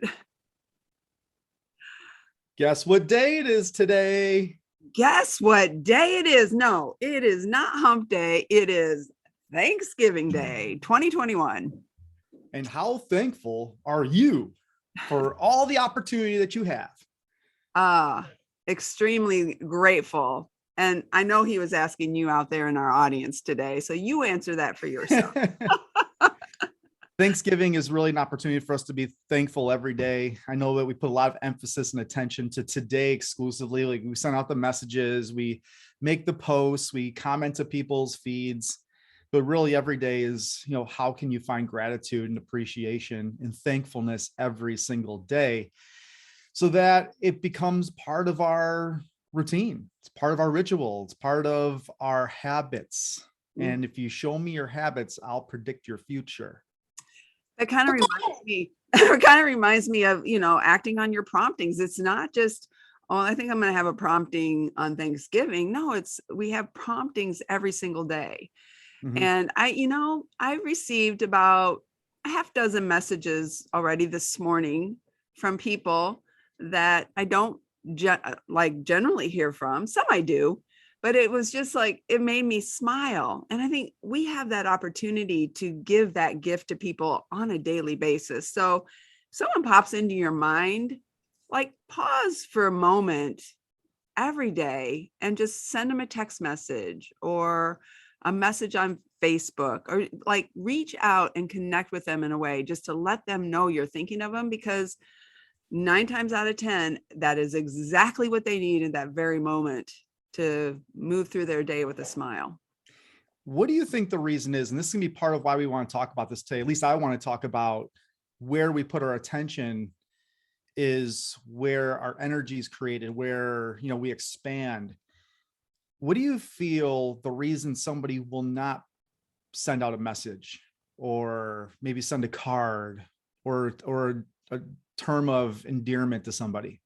it. Guess what day it is today? Guess what day it is? No, it is not hump day. It is Thanksgiving Day 2021. And how thankful are you for all the opportunity that you have? Extremely grateful. And I know he was asking you out there in our audience today. So you answer that for yourself. Thanksgiving is really an opportunity for us to be thankful every day. I know that we put a lot of emphasis and attention to today exclusively. Like we send out the messages, we make the posts, we comment to people's feeds, but really every day is, how can you find gratitude and appreciation and thankfulness every single day so that it becomes part of our routine. It's part of our ritual. It's part of our habits. And if you show me your habits, I'll predict your future. That kind of reminds me of, acting on your promptings. It's not just, oh, I think I'm going to have a prompting on Thanksgiving. No, we have promptings every single day. Mm-hmm. And I received about a half dozen messages already this morning from people that I don't generally hear from. Some I do. But it was just like, it made me smile. And I think we have that opportunity to give that gift to people on a daily basis. So someone pops into your mind, pause for a moment every day and just send them a text message or a message on Facebook, or reach out and connect with them in a way just to let them know you're thinking of them, because 9 times out of 10, that is exactly what they need in that very moment to move through their day with a smile. What do you think the reason is? And this is gonna be part of why we want to talk about this today. At least I want to talk about where we put our attention is where our energy is created, where, we expand. What do you feel the reason somebody will not send out a message or maybe send a card or a term of endearment to somebody?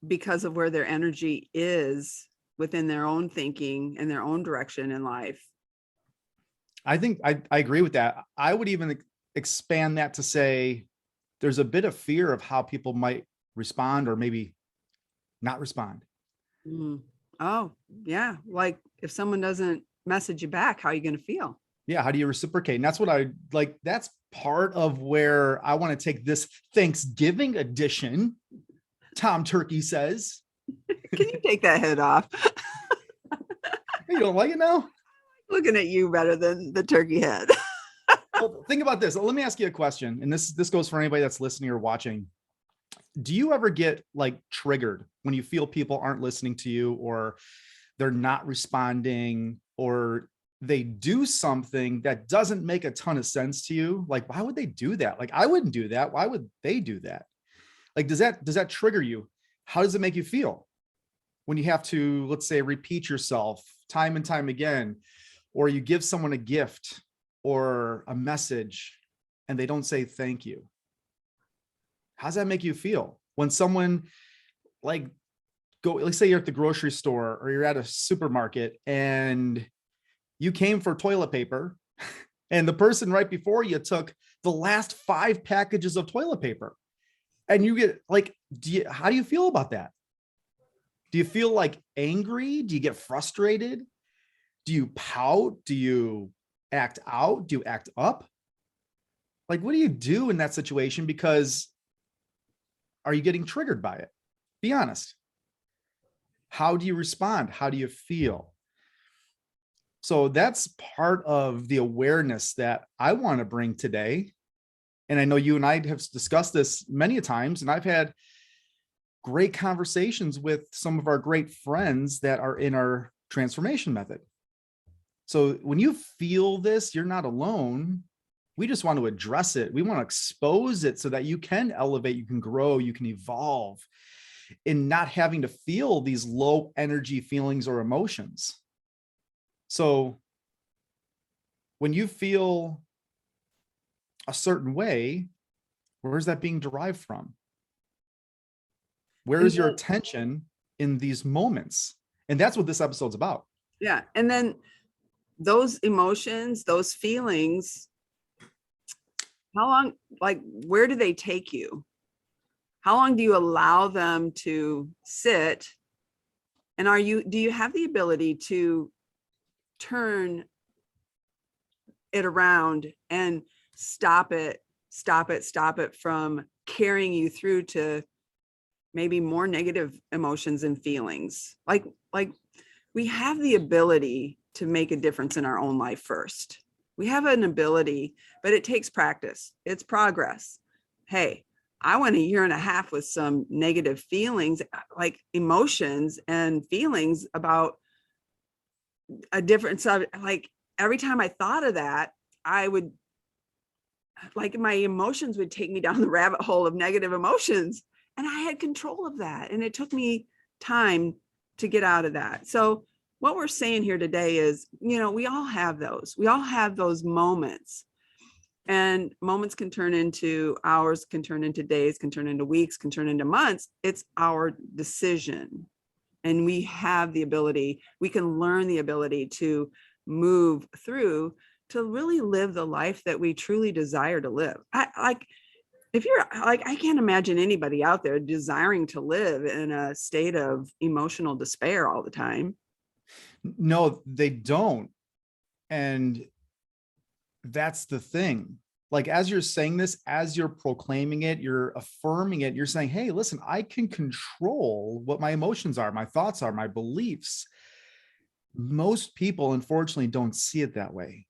Because of where their energy is within their own thinking and their own direction in life. I think I agree with that. I would even expand that to say there's a bit of fear of how people might respond or maybe not respond. Oh, yeah. Like if someone doesn't message you back, how are you going to feel? Yeah. How do you reciprocate? And that's what I like. That's part of where I want to take this Thanksgiving edition. Tom Turkey says. Can you take that head off? You don't like it now? Looking at you better than the turkey head. Well, think about this. Let me ask you a question. And this goes for anybody that's listening or watching. Do you ever get triggered when you feel people aren't listening to you, or they're not responding, or they do something that doesn't make a ton of sense to you? Why would they do that? I wouldn't do that. Why would they do that? Does that trigger you? How does it make you feel when you have to, let's say, repeat yourself time and time again, or you give someone a gift or a message and they don't say thank you? How does that make you feel when someone let's say you're at the grocery store or you're at a supermarket and you came for toilet paper and the person right before you took the last 5 packages of toilet paper? And you get how do you feel about that? Do you feel angry? Do you get frustrated? Do you pout? Do you act out? Do you act up? What do you do in that situation? Because are you getting triggered by it? Be honest. How do you respond? How do you feel? So that's part of the awareness that I want to bring today. And I know you and I have discussed this many times, and I've had great conversations with some of our great friends that are in our transformation method. So when you feel this, you're not alone. We just want to address it. We want to expose it so that you can elevate, you can grow, you can evolve in not having to feel these low energy feelings or emotions. So when you feel a certain way, where's that being derived from? Where is your attention in these moments? And that's what this episode's about. Yeah. And then those emotions, those feelings How long, like, where do they take you? How long do you allow them to sit? And do you have the ability to turn it around and stop it from carrying you through to maybe more negative emotions and feelings? Like we have the ability to make a difference in our own life first. We have an ability, but it takes practice. It's progress. Hey, I went a year and a half with some negative feelings, like emotions and feelings about a different subject. Like every time I thought of that, I would, like, my emotions would take me down the rabbit hole of negative emotions. And I had control of that. And it took me time to get out of that. So what we're saying here today is, we all have those. We all have those moments. And moments can turn into hours, can turn into days, can turn into weeks, can turn into months. It's our decision. And we have the ability, we can learn the ability to move through to really live the life that we truly desire to live. If you're like, I can't imagine anybody out there desiring to live in a state of emotional despair all the time. No, they don't. And that's the thing. Like, as you're saying this, as you're proclaiming it, you're affirming it, you're saying, hey, listen, I can control what my emotions are, my thoughts are, my beliefs. Most people, unfortunately, don't see it that way.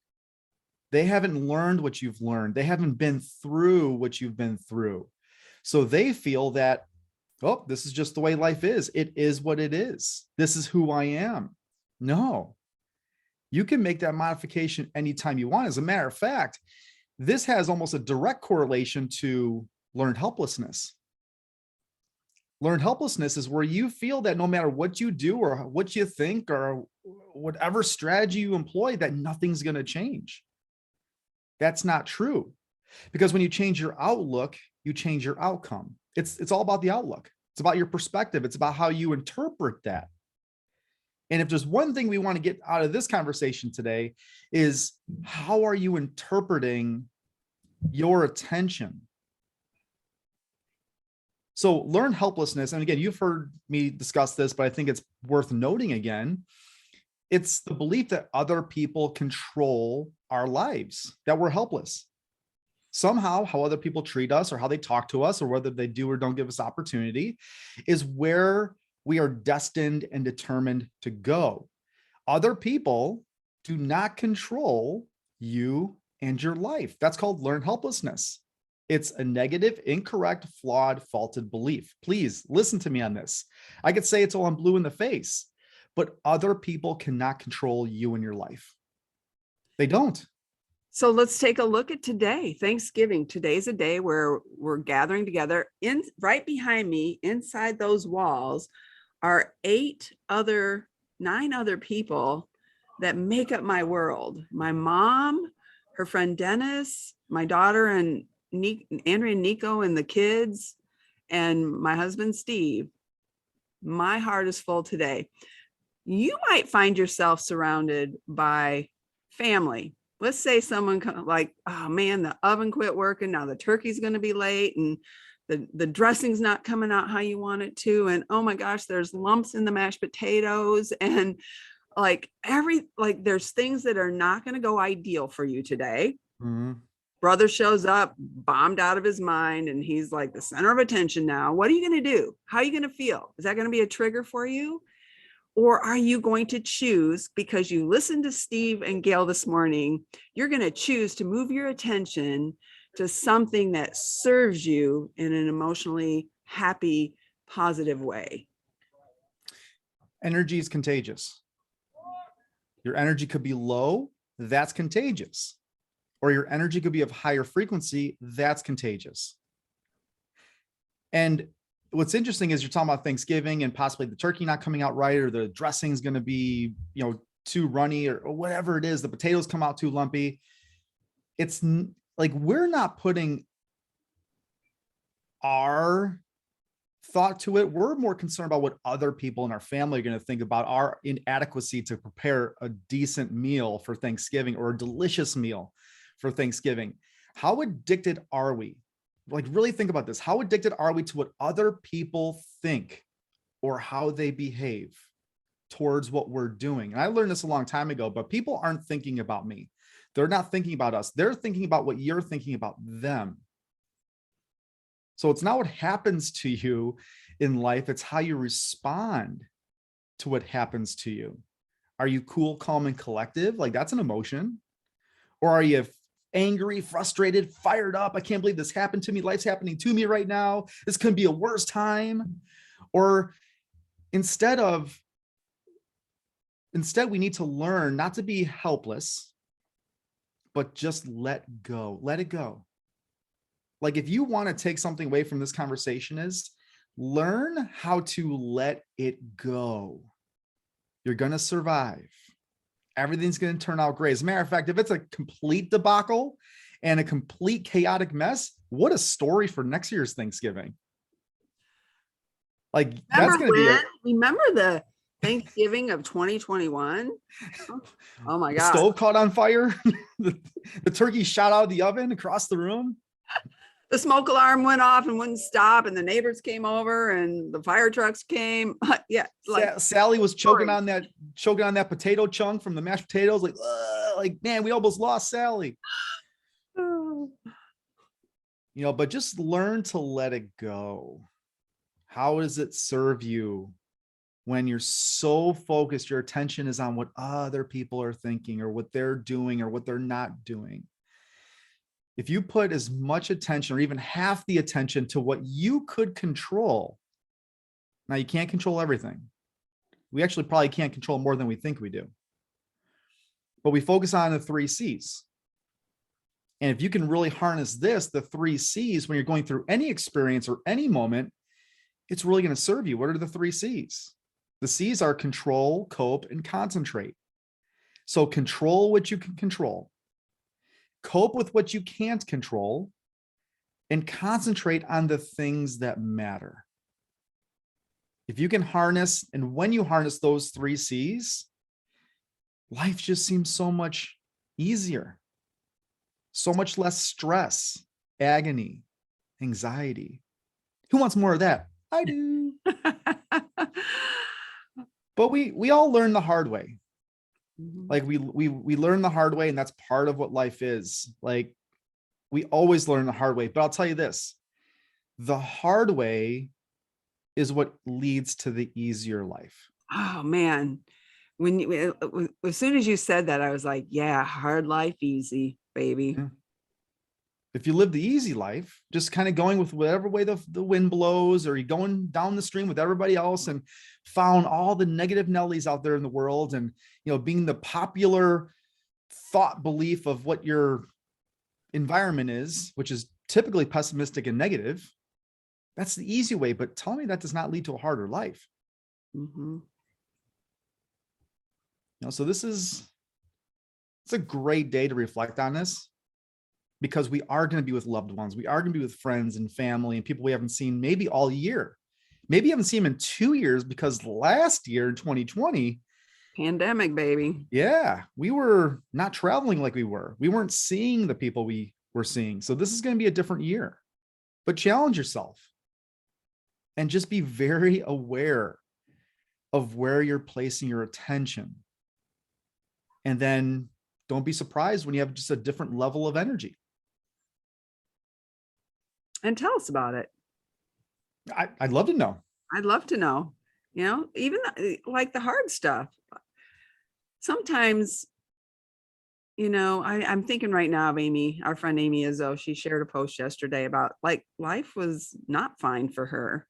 They haven't learned what you've learned. They haven't been through what you've been through. So they feel that, oh, this is just the way life is. It is what it is. This is who I am. No, you can make that modification anytime you want. As a matter of fact, this has almost a direct correlation to learned helplessness. Learned helplessness is where you feel that no matter what you do or what you think or whatever strategy you employ, that nothing's going to change. That's not true, because when you change your outlook, you change your outcome. It's all about the outlook. It's about your perspective. It's about how you interpret that. And if there's one thing we want to get out of this conversation today is, how are you interpreting your attention? So learn helplessness. And again, you've heard me discuss this, but I think it's worth noting again. It's the belief that other people control our lives, that we're helpless. Somehow, how other people treat us or how they talk to us or whether they do or don't give us opportunity is where we are destined and determined to go. Other people do not control you and your life. That's called learned helplessness. It's a negative, incorrect, flawed, faulted belief. Please listen to me on this. I could say it's all I'm blue in the face, but other people cannot control you and your life. They don't. So let's take a look at today, Thanksgiving. Today's a day where we're gathering together. Right behind me, inside those walls, are 9 other people that make up my world. My mom, her friend Dennis, my daughter and Andrea and Nico and the kids, and my husband Steve. My heart is full today. You might find yourself surrounded by family. Let's say someone like, oh man, the oven quit working. Now the turkey's going to be late and the dressing's not coming out how you want it to. And oh my gosh, there's lumps in the mashed potatoes. And there's things that are not going to go ideal for you today. Mm-hmm. Brother shows up, bombed out of his mind, and he's like the center of attention now. What are you going to do? How are you going to feel? Is that going to be a trigger for you? Or are you going to choose, because you listened to Steve and Gail this morning, you're going to choose to move your attention to something that serves you in an emotionally happy, positive way? Energy is contagious. Your energy could be low, that's contagious. Or your energy could be of higher frequency, that's contagious. And what's interesting is you're talking about Thanksgiving and possibly the turkey not coming out right, or the dressing is going to be, too runny, or whatever it is, the potatoes come out too lumpy. It's like, we're not putting our thought to it. We're more concerned about what other people in our family are going to think about our inadequacy to prepare a decent meal for Thanksgiving, or a delicious meal for Thanksgiving. How addicted are we? Like, really think about this. How addicted are we to what other people think or how they behave towards what we're doing? And I learned this a long time ago, but people aren't thinking about me. They're not thinking about us. They're thinking about what you're thinking about them. So it's not what happens to you in life, it's how you respond to what happens to you. Are you cool, calm, and collective? Like, that's an emotion. Or are you angry, frustrated, fired up? I can't believe this happened to me. Life's happening to me right now. This couldn't be a worse time. Or instead, we need to learn not to be helpless, but just let go. Let it go. Like, if you want to take something away from this conversation, is learn how to let it go. You're going to survive. Everything's going to turn out great. As a matter of fact, if it's a complete debacle and a complete chaotic mess, what a story for next year's Thanksgiving. Like, that's going to be remember the Thanksgiving of 2021? Oh my the God. stove caught on fire. the turkey shot out of the oven across the room. The smoke alarm went off and wouldn't stop, and the neighbors came over and the fire trucks came. Yeah. Like Sally was choking on that potato chunk from the mashed potatoes. Like, man, we almost lost Sally. But just learn to let it go. How does it serve you when you're so focused, your attention is on what other people are thinking or what they're doing or what they're not doing? If you put as much attention or even half the attention to what you could control, now you can't control everything. We actually probably can't control more than we think we do. But we focus on the 3 C's. And if you can really harness the 3 C's, when you're going through any experience or any moment, it's really going to serve you. What are the 3 C's? The C's are control, cope, and concentrate. So control what you can control, cope with what you can't control, and concentrate on the things that matter. If you can harness, and when you harness those 3 C's, life just seems so much easier, so much less stress, agony, anxiety. Who wants more of that? I do. But we all learn the hard way. Like, we learn the hard way, and that's part of what life is. Like, we always learn the hard way. But I'll tell you this, the hard way is what leads to the easier life. Oh man. As soon as you said that, I was like, yeah, hard life, easy, baby. Yeah. If you live the easy life, just kind of going with whatever way the wind blows, or you're going down the stream with everybody else and found all the negative Nellies out there in the world, and being the popular thought belief of what your environment is, which is typically pessimistic and negative, that's the easy way. But tell me that does not lead to a harder life. So it's a great day to reflect on this, because we are going to be with loved ones. We are going to be with friends and family and people we haven't seen maybe all year. Maybe you haven't seen them in 2 years, because last year in 2020, pandemic, baby. Yeah, we were not traveling like we were. We weren't seeing the people we were seeing. So this is going to be a different year. But challenge yourself and just be very aware of where you're placing your attention. And then don't be surprised when you have just a different level of energy. And tell us about it. I'd love to know. I'd love to know, even like the hard stuff. Sometimes, I'm thinking right now of Amy, our friend Amy Izzo. She shared a post yesterday about, like, life was not fine for her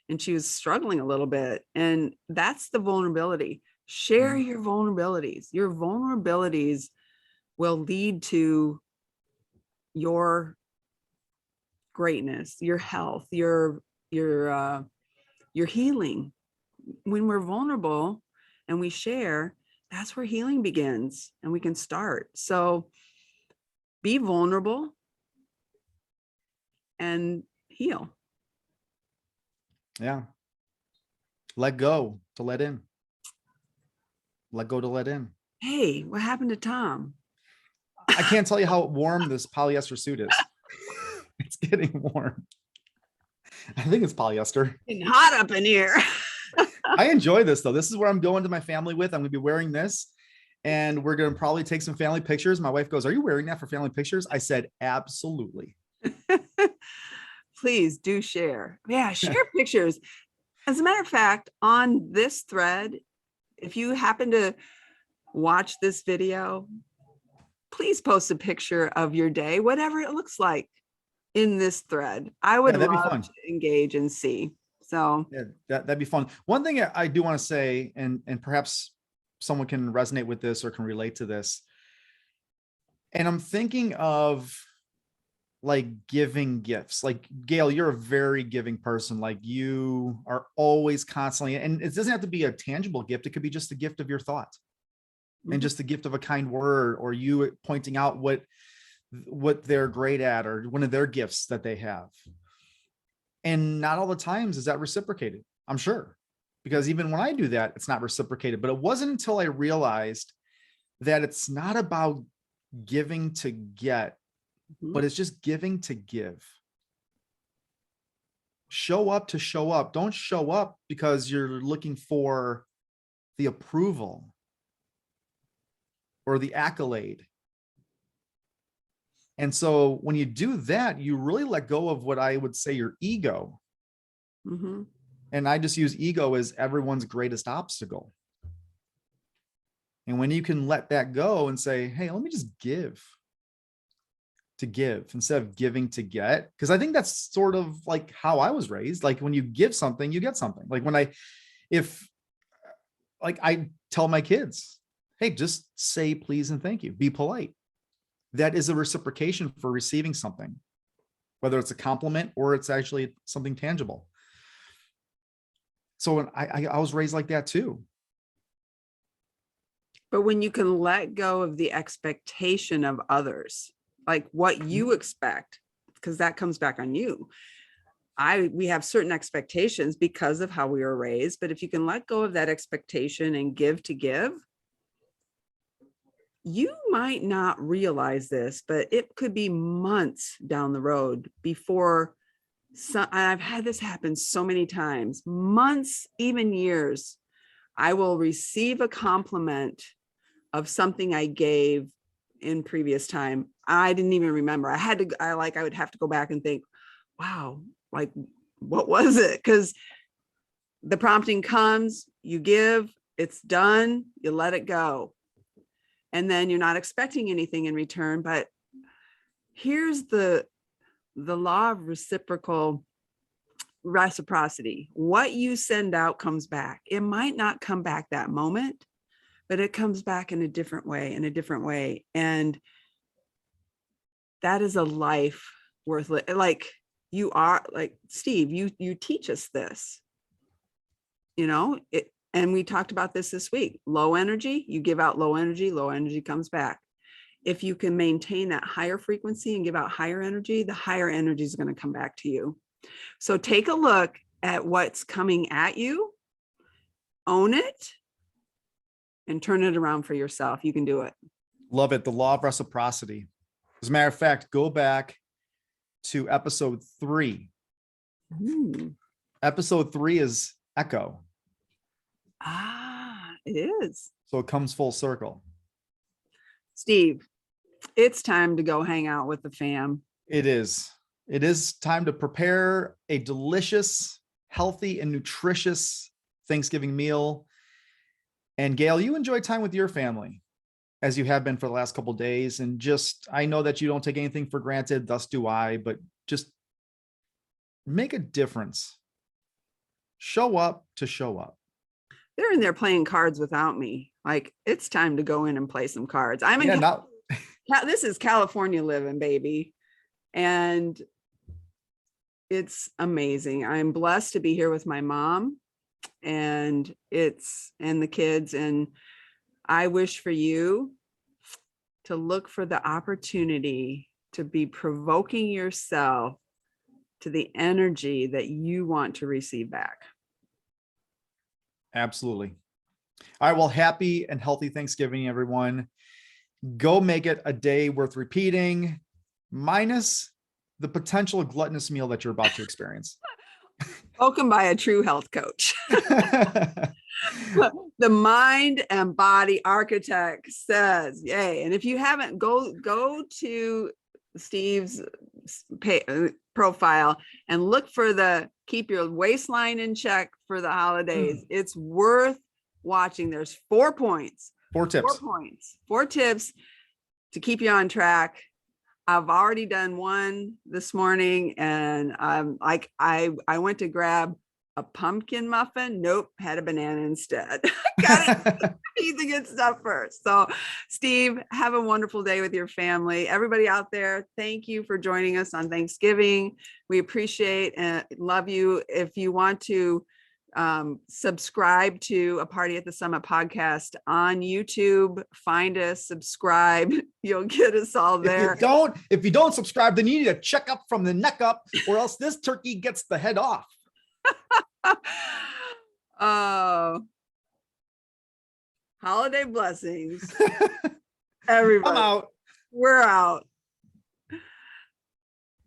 and she was struggling a little bit. And that's the vulnerability. Share your vulnerabilities. Your vulnerabilities will lead to your greatness, your health, your healing. When we're vulnerable and we share, that's where healing begins, and we can start. So be vulnerable and heal. Yeah. Let go to let in. Let go to let in. Hey, what happened to Tom? I can't tell you how warm this polyester suit is. It's getting warm. I think it's polyester. Getting hot up in here. I enjoy this though. This is where I'm going to my family with. I'm going to be wearing this and we're going to probably take some family pictures. My wife goes, "Are you wearing that for family pictures?" I said, "Absolutely." Please do share. Yeah, share pictures. As a matter of fact, on this thread, if you happen to watch this video, please post a picture of your day, whatever it looks like, in this thread. I would Yeah, that'd be love fun. to engage and see. So Yeah, that'd be fun. One thing I do want to say, and perhaps someone can resonate with this or can relate to this. And I'm thinking of like giving gifts. Like Gail, you're a very giving person. Like you are always constantly, and it doesn't have to be a tangible gift. It could be just a gift of your thought and just a gift of a kind word, or you pointing out what they're great at, or one of their gifts that they have. And not all the times is that reciprocated, I'm sure, because even when I do that, it's not reciprocated. But it wasn't until I realized that it's not about giving to get, but it's just giving to give. Show up to show up. Don't show up because you're looking for the approval or the accolade. And so when you do that, you really let go of what I would say your ego. And I just use ego as everyone's greatest obstacle. And when you can let that go and say, "Hey, let me just give to give instead of giving to get," because I think that's sort of like how I was raised. Like when you give something, you get something. Like if I tell my kids, "Hey, just say please and thank you, be polite." That is a reciprocation for receiving something, whether it's a compliment or it's actually something tangible. So when I was raised like that too. But when you can let go of the expectation of others, like what you expect, because that comes back on you. We have certain expectations because of how we were raised, but if you can let go of that expectation and give to give, you might not realize this, but it could be months down the road before I've had this happen so many times, months, even years. I will receive a compliment of something I gave in previous time. I didn't even remember. I would have to go back and think, wow, like, what was it? Because the prompting comes, you give, it's done, you let it go. And then you're not expecting anything in return. But here's the law of reciprocity. What you send out comes back. It might not come back that moment, but it comes back in a different way. And that is a life worth living. Like you are, like Steve, you teach us this, and we talked about this week. Low energy, you give out low energy comes back. If you can maintain that higher frequency and give out higher energy, the higher energy is going to come back to you. So take a look at what's coming at you, own it, and turn it around for yourself. You can do it. Love it. The law of reciprocity. As a matter of fact, go back to episode 3. Episode 3 is echo. It is. So it comes full circle. Steve, it's time to go hang out with the fam. It is. It is time to prepare a delicious, healthy, and nutritious Thanksgiving meal. And Gail, you enjoy time with your family as you have been for the last couple of days. And just, I know that you don't take anything for granted, thus do I, but just make a difference. Show up to show up. They're in there playing cards without me. Like, it's time to go in and play some cards. This is California living, baby. And it's amazing. I'm blessed to be here with my mom and the kids. And I wish for you to look for the opportunity to be provoking yourself to the energy that you want to receive back. Absolutely. All right. Well, happy and healthy Thanksgiving, everyone. Go make it a day worth repeating, minus the potential gluttonous meal that you're about to experience. Spoken by a true health coach. The mind and body architect says, yay. And if you haven't, go to Steve's profile and look for the keep your waistline in check for the holidays. It's worth watching. There's 4 points. 4 tips. 4 points, 4 tips to keep you on track. I've already done one this morning, and like I went to grab a pumpkin muffin. Nope, had a banana instead. Gotta eat the good stuff first. So, Steve, have a wonderful day with your family. Everybody out there, thank you for joining us on Thanksgiving. We appreciate and love you. If you want to subscribe to A Party at the Summit podcast on YouTube, find us, subscribe. You'll get us all there. If you don't subscribe, then you need to check up from the neck up, or else this turkey gets the head off. Oh, holiday blessings. Everybody. I'm out. We're out.